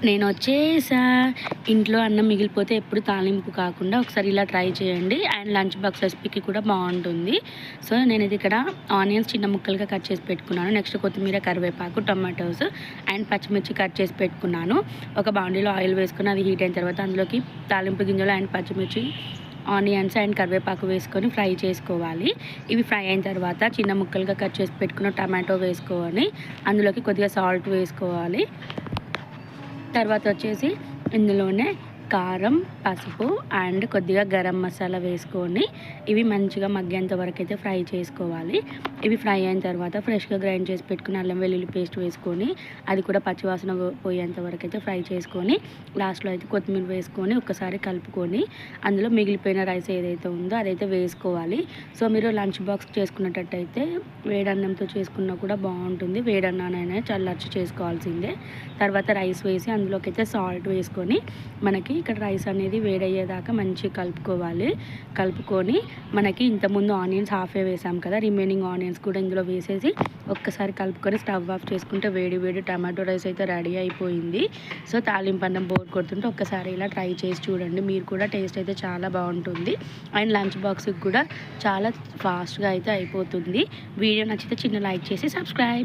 నేను వచ్చేసా. ఇంట్లో అన్నం మిగిలిపోతే ఎప్పుడు తాలింపు కాకుండా ఒకసారి ఇలా ట్రై చేయండి. అండ్ లంచ్ బాక్స్ రెసిపీకి కూడా బాగుంటుంది. సో నేనైతే ఇక్కడ ఆనియన్స్ చిన్న ముక్కలుగా కట్ చేసి పెట్టుకున్నాను. నెక్స్ట్ కొత్తిమీర, కరివేపాకు, టొమాటోస్ అండ్ పచ్చిమిర్చి కట్ చేసి పెట్టుకున్నాను. ఒక బాండీలో ఆయిల్ వేసుకొని అది హీట్ అయిన తర్వాత అందులోకి తాలింపు గింజలు అండ్ పచ్చిమిర్చి, ఆనియన్స్ అండ్ కరివేపాకు వేసుకొని ఫ్రై చేసుకోవాలి. ఇవి ఫ్రై అయిన తర్వాత చిన్న ముక్కలుగా కట్ చేసి పెట్టుకున్న టమాటో వేసుకొని అందులోకి కొద్దిగా సాల్ట్ వేసుకోవాలి. తర్వాత వచ్చేసి ఇందులోనే కారం, పసుపు అండ్ కొద్దిగా గరం మసాలా వేసుకొని ఇవి మంచిగా మగ్గేంత వరకు అయితే ఫ్రై చేసుకోవాలి. ఇవి ఫ్రై అయిన తర్వాత ఫ్రెష్గా గ్రైండ్ చేసి పెట్టుకుని అల్లం వెల్లుల్లి పేస్ట్ వేసుకొని అది కూడా పచ్చివాసన పోయేంత వరకు అయితే ఫ్రై చేసుకొని లాస్ట్లో అయితే కొత్తిమీర వేసుకొని ఒక్కసారి కలుపుకొని అందులో మిగిలిపోయిన రైస్ ఏదైతే ఉందో అదైతే వేసుకోవాలి. సో మీరు లంచ్ బాక్స్ చేసుకున్నట్టయితే వేడన్నంతో చేసుకున్నా కూడా బాగుంటుంది. వేడన్నానైనా చల్లార్చి చేసుకోవాల్సిందే. తర్వాత రైస్ వేసి అందులోకి అయితే సాల్ట్ వేసుకొని మనకి ఇక్కడ రైస్ అనేది వేడయ్యేదాకా మంచిగా కలుపుకొని మనకి ఇంతకుముందు ఆనియన్స్ హాఫే వేసాం కదా, రిమైనింగ్ ఆనియన్స్ కూడా ఇందులో వేసేసి ఒక్కసారి కలుపుకొని స్టవ్ ఆఫ్ చేసుకుంటే వేడి వేడి టమాటో రైస్ అయితే రెడీ అయిపోయింది. సో తాలింపు అన్నం బోర్ కొడుతుంటే ఒక్కసారి ఇలా ట్రై చేసి చూడండి. మీరు కూడా టేస్ట్ అయితే చాలా బాగుంటుంది. అండ్ లంచ్ బాక్స్కి కూడా చాలా ఫాస్ట్గా అయితే అయిపోతుంది. వీడియో నచ్చితే చిన్న లైక్ చేసి సబ్స్క్రైబ్.